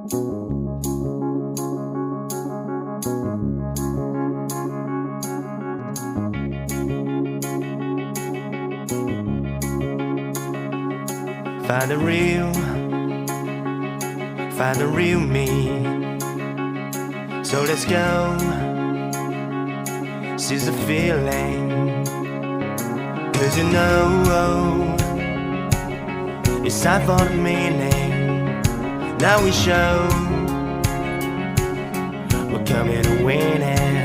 Find the real me. So let's go, seize the feeling. 'Cause you know it's time for the meaning. Now we show we're coming to win it.